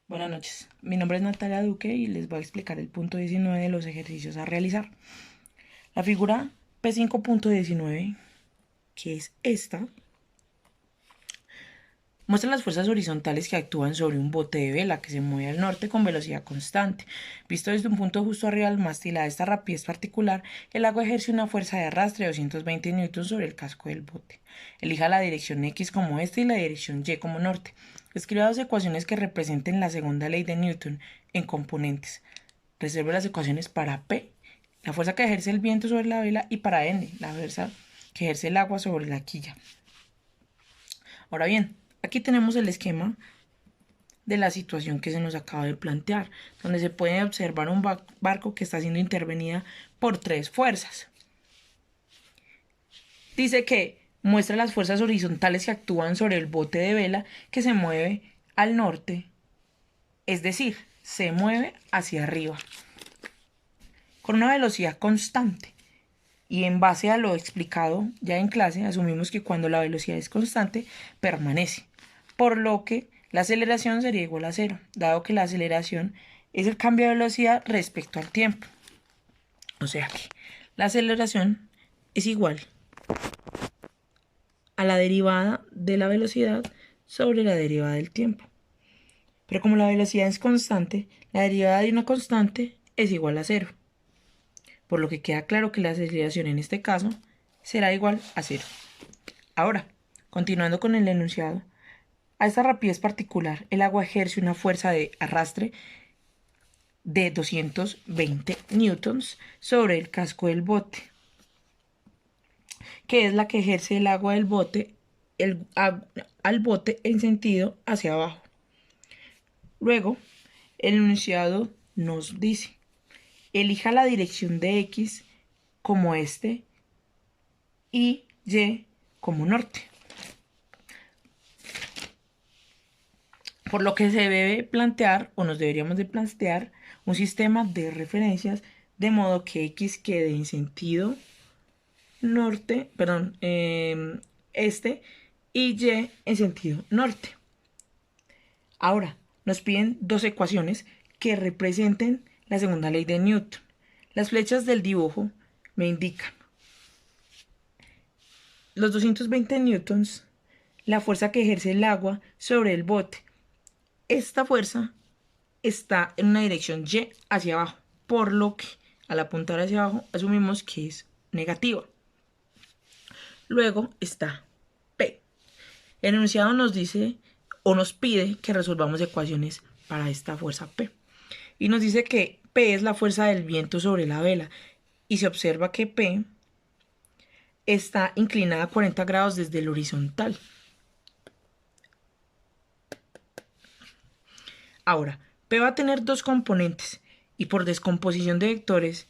Buenas noches, mi nombre es Natalia Duque y les voy a explicar el punto 19 de los ejercicios a realizar. La figura P5.19, que es esta, muestra las fuerzas horizontales que actúan sobre un bote de vela que se mueve al norte con velocidad constante. Visto desde un punto justo arriba del mástil a esta rapidez particular, el agua ejerce una fuerza de arrastre de 220 newtons sobre el casco del bote. Elija la dirección X como este y la dirección Y como norte. Escriba dos ecuaciones que representen la segunda ley de Newton en componentes. Reserve las ecuaciones para P, la fuerza que ejerce el viento sobre la vela, y para N, la fuerza que ejerce el agua sobre la quilla. Ahora bien, aquí tenemos el esquema de la situación que se nos acaba de plantear, donde se puede observar un barco que está siendo intervenida por tres fuerzas. Dice que muestra las fuerzas horizontales que actúan sobre el bote de vela que se mueve al norte, es decir, se mueve hacia arriba, con una velocidad constante. Y en base a lo explicado ya en clase, asumimos que cuando la velocidad es constante, permanece. Por lo que la aceleración sería igual a cero, dado que la aceleración es el cambio de velocidad respecto al tiempo. O sea que la aceleración es igual a la derivada de la velocidad sobre la derivada del tiempo. Pero como la velocidad es constante, la derivada de una constante es igual a cero. Por lo que queda claro que la aceleración en este caso será igual a cero. Ahora, continuando con el enunciado, a esta rapidez particular, el agua ejerce una fuerza de arrastre de 220 newtons sobre el casco del bote, que es la que ejerce el agua del bote al bote en sentido hacia abajo. Luego, el enunciado nos dice, elija la dirección de X como este y Y como norte. Por lo que se debe plantear, o nos deberíamos de plantear, un sistema de referencias de modo que X quede en sentido norte, perdón, este, y Y en sentido norte. Ahora, nos piden dos ecuaciones que representen la segunda ley de Newton. Las flechas del dibujo me indican los 220 newtons, la fuerza que ejerce el agua sobre el bote. Esta fuerza está en una dirección Y hacia abajo, por lo que al apuntar hacia abajo asumimos que es negativa. Luego está P. El enunciado nos dice o nos pide que resolvamos ecuaciones para esta fuerza P. Y nos dice que P es la fuerza del viento sobre la vela. Y se observa que P está inclinada a 40 grados desde el horizontal. Ahora, P va a tener dos componentes y por descomposición de vectores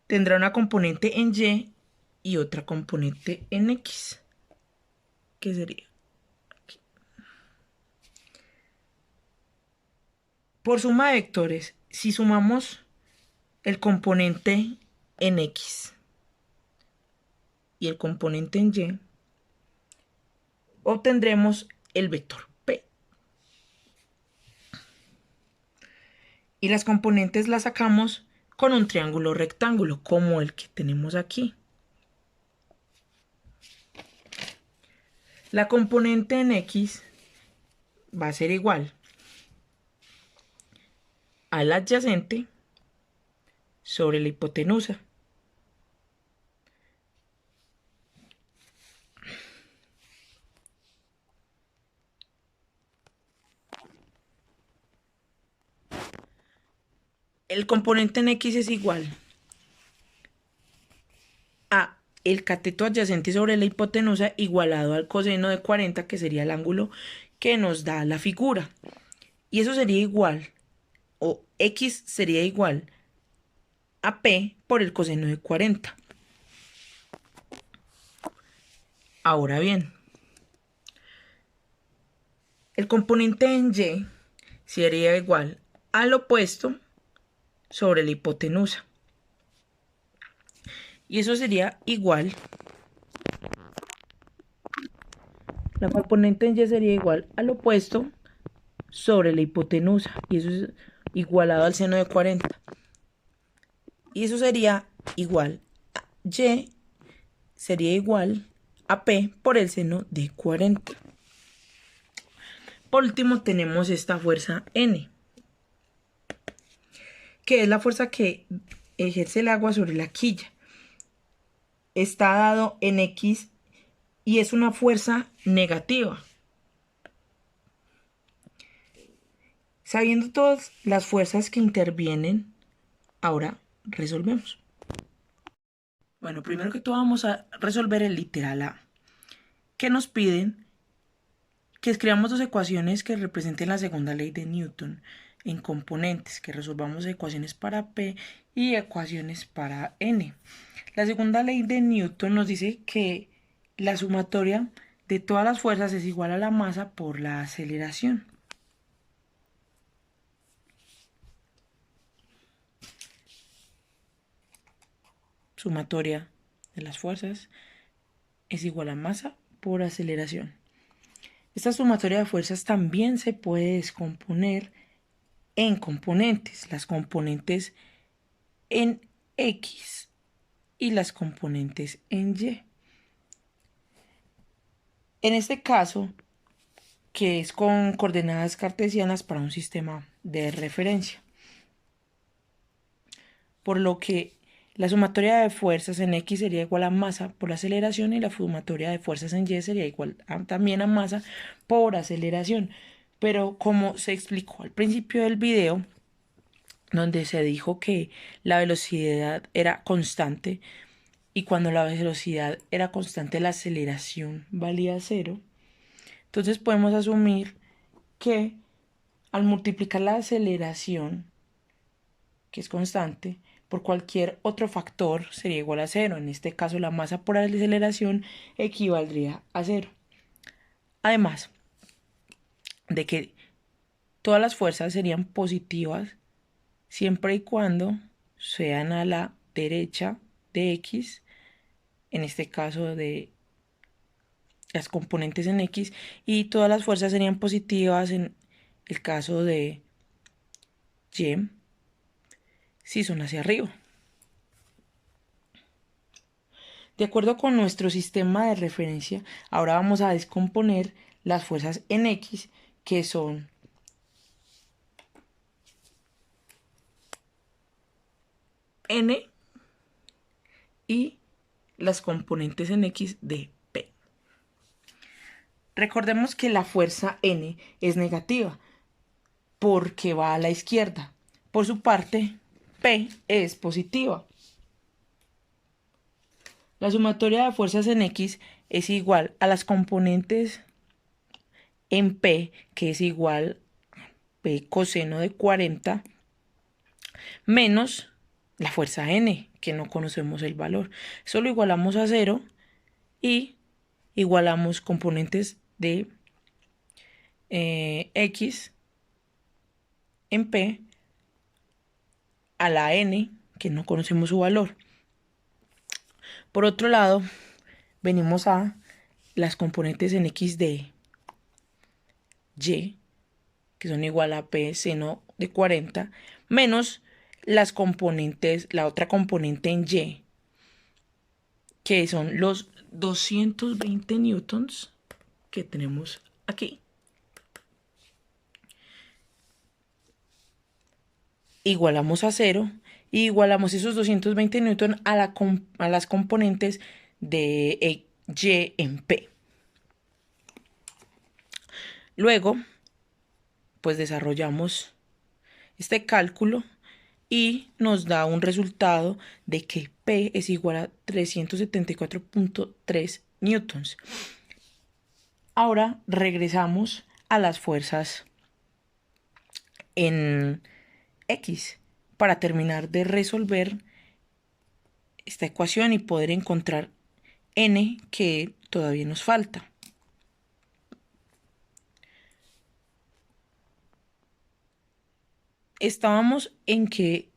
tendrá una componente en Y y otra componente en X. ¿Qué sería? Aquí. Por suma de vectores, si sumamos el componente en X y el componente en Y, obtendremos el vector P. Y las componentes las sacamos con un triángulo rectángulo, como el que tenemos aquí. La componente en X va a ser igual al adyacente sobre la hipotenusa. El componente en X es igual a el cateto adyacente sobre la hipotenusa igualado al coseno de 40, que sería el ángulo que nos da la figura. Y eso sería igual, o X sería igual a P por el coseno de 40. Ahora bien, el componente en Y sería igual al opuesto sobre la hipotenusa. Y eso sería igual, la componente en Y sería igual al opuesto sobre la hipotenusa, y eso es igualado al seno de 40. Y eso sería igual a Y, sería igual a P por el seno de 40. Por último tenemos esta fuerza N, que es la fuerza que ejerce el agua sobre la quilla. Está dado en X y es una fuerza negativa. Sabiendo todas las fuerzas que intervienen, ahora resolvemos. Bueno, primero que todo vamos a resolver el literal A, que nos piden que escribamos dos ecuaciones que representen la segunda ley de Newton en componentes, que resolvamos ecuaciones para P y ecuaciones para N. La segunda ley de Newton nos dice que la sumatoria de todas las fuerzas es igual a la masa por la aceleración. Sumatoria de las fuerzas es igual a masa por aceleración. Esta sumatoria de fuerzas también se puede descomponer en componentes, las componentes en X y las componentes en Y. En este caso, que es con coordenadas cartesianas para un sistema de referencia, por lo que la sumatoria de fuerzas en X sería igual a masa por aceleración y la sumatoria de fuerzas en Y sería igual también a masa por aceleración. Pero como se explicó al principio del video, donde se dijo que la velocidad era constante y cuando la velocidad era constante la aceleración valía 0, entonces podemos asumir que al multiplicar la aceleración, que es constante, por cualquier otro factor sería igual a 0. En este caso la masa por aceleración equivaldría a 0. Además de que todas las fuerzas serían positivas siempre y cuando sean a la derecha de X, en este caso de las componentes en X, y todas las fuerzas serían positivas en el caso de Y si son hacia arriba. De acuerdo con nuestro sistema de referencia, ahora vamos a descomponer las fuerzas en X, que son N, y las componentes en X de P. Recordemos que la fuerza N es negativa porque va a la izquierda. Por su parte, P es positiva. La sumatoria de fuerzas en X es igual a las componentes en P, que es igual a P coseno de 40, menos la fuerza N, que no conocemos el valor. Solo igualamos a 0 y igualamos componentes de X en P a la N, que no conocemos su valor. Por otro lado, venimos a las componentes en X de Y, que son igual a P seno de 40, menos las componentes, la otra componente en Y, que son los 220 newtons que tenemos aquí. Igualamos a 0 y igualamos esos 220 newtons a las componentes de Y en P. Luego, pues desarrollamos este cálculo y nos da un resultado de que P es igual a 374.3 newtons. Ahora regresamos a las fuerzas en X para terminar de resolver esta ecuación y poder encontrar N, que todavía nos falta. Estábamos en que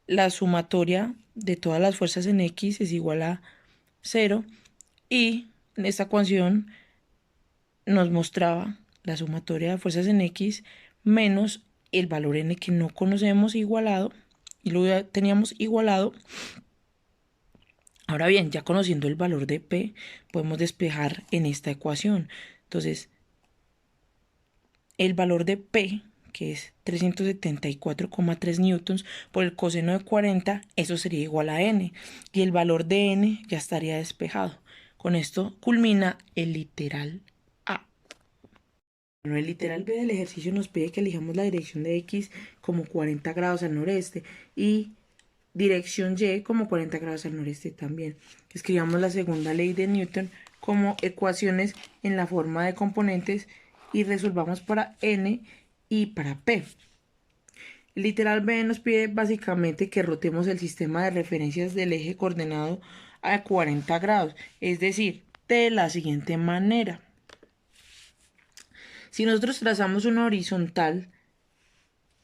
la sumatoria de todas las fuerzas en X es igual a 0 y en esta ecuación nos mostraba la sumatoria de fuerzas en X menos el valor n que no conocemos igualado y lo teníamos igualado. Ahora bien, ya conociendo el valor de P, podemos despejar en esta ecuación. Entonces, el valor de P, que es 374,3 newtons por el coseno de 40, eso sería igual a n. Y el valor de n ya estaría despejado. Con esto culmina el literal A. Bueno, el literal B del ejercicio nos pide que elijamos la dirección de X como 40 grados al noreste y dirección Y como 40 grados al noreste también. Escribamos la segunda ley de Newton como ecuaciones en la forma de componentes y resolvamos para n y para P. El literal B nos pide básicamente que rotemos el sistema de referencias del eje coordenado a 40 grados, es decir, de la siguiente manera. Si nosotros trazamos una horizontal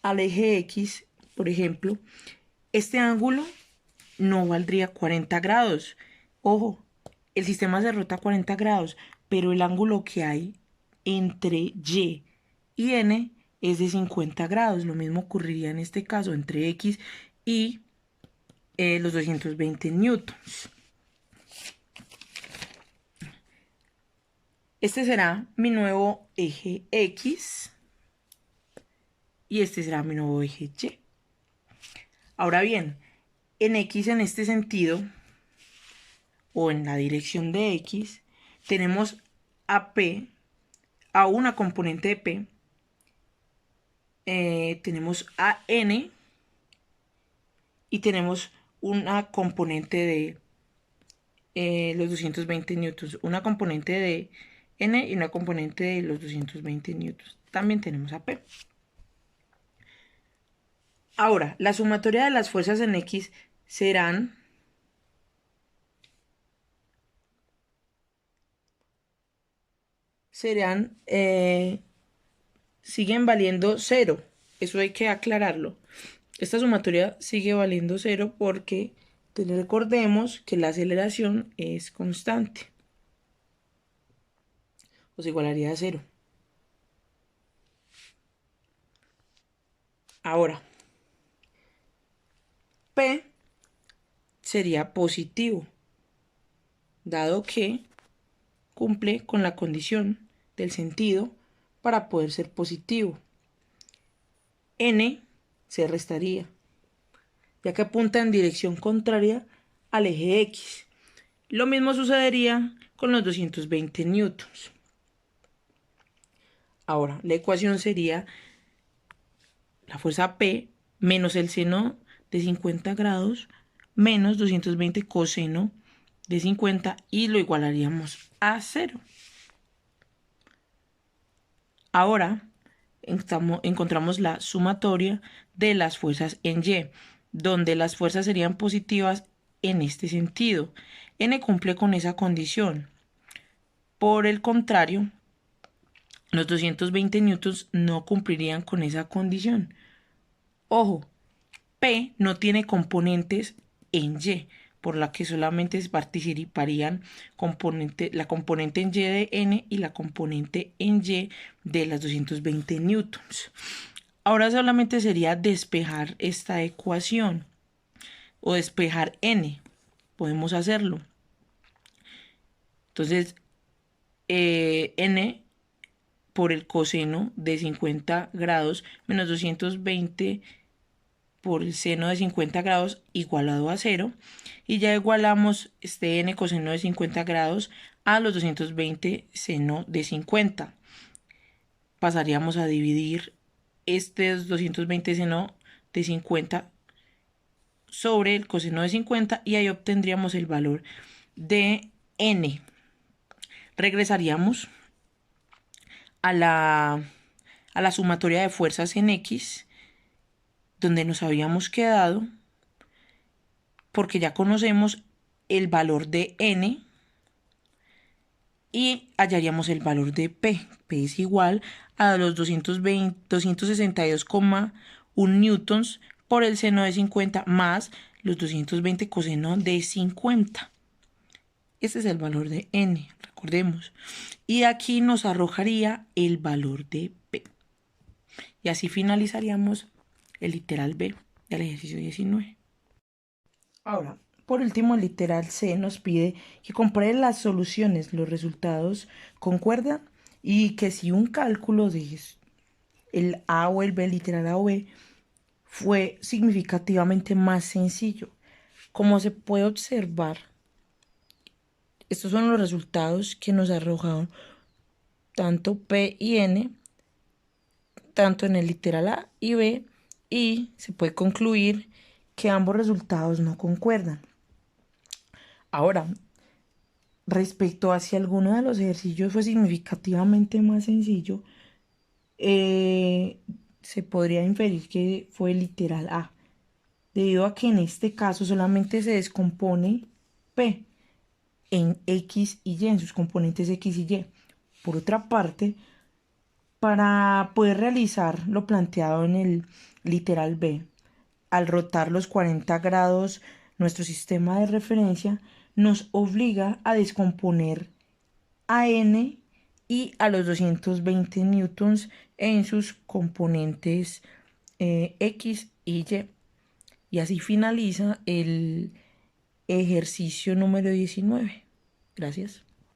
al eje X, por ejemplo, este ángulo no valdría 40 grados. Ojo, el sistema se rota a 40 grados, pero el ángulo que hay entre Y y N es de 50 grados. Lo mismo ocurriría en este caso entre X y los 220 newtons. Este será mi nuevo eje X y este será mi nuevo eje Y. Ahora bien, en X en este sentido, o en la dirección de X, tenemos a P, a una componente de P, tenemos a N y tenemos una componente de los 220 newtons, una componente de N y una componente de los 220 newtons. También tenemos a P. Ahora, la sumatoria de las fuerzas en X serán siguen valiendo 0. Eso hay que aclararlo. Esta sumatoria sigue valiendo 0 porque recordemos que la aceleración es constante. O se igualaría a 0. Ahora, P sería positivo, dado que cumple con la condición del sentido para poder ser positivo. N se restaría, ya que apunta en dirección contraria al eje X. Lo mismo sucedería con los 220 newtons. Ahora, la ecuación sería la fuerza P menos el seno de 50 grados menos 220 coseno de 50 y lo igualaríamos a 0. Ahora encontramos la sumatoria de las fuerzas en Y, donde las fuerzas serían positivas en este sentido. N cumple con esa condición. Por el contrario, los 220 newtons no cumplirían con esa condición. Ojo, P no tiene componentes en Y, por la que solamente participarían la componente en Y de N y la componente en Y de las 220 newtons. Ahora solamente sería despejar esta ecuación o despejar N. Podemos hacerlo. Entonces, N por el coseno de 50 grados menos 220 por el seno de 50 grados igualado a 0. Y ya igualamos este n coseno de 50 grados a los 220 seno de 50. Pasaríamos a dividir este 220 seno de 50 sobre el coseno de 50 y ahí obtendríamos el valor de n. Regresaríamos a la sumatoria de fuerzas en X, donde nos habíamos quedado, porque ya conocemos el valor de N y hallaríamos el valor de P. P es igual a los 262,1 newtons por el seno de 50 más los 220 coseno de 50. Este es el valor de n, recordemos. Y aquí nos arrojaría el valor de p. Y así finalizaríamos el literal B del ejercicio 19. Ahora, por último, el literal C nos pide que compare las soluciones, los resultados concuerdan y que si un cálculo de el A o el B, literal A o B, fue significativamente más sencillo. Como se puede observar, estos son los resultados que nos arrojaron tanto P y N, tanto en el literal A y B, y se puede concluir que ambos resultados no concuerdan. Ahora, respecto a si alguno de los ejercicios fue significativamente más sencillo, se podría inferir que fue el literal A, debido a que en este caso solamente se descompone P en X y Y, en sus componentes X y Y. Por otra parte, para poder realizar lo planteado en el literal B, al rotar los 40 grados, nuestro sistema de referencia nos obliga a descomponer a N y a los 220 newtons en sus componentes X y Y. Y así finaliza el ejercicio número 19. Gracias.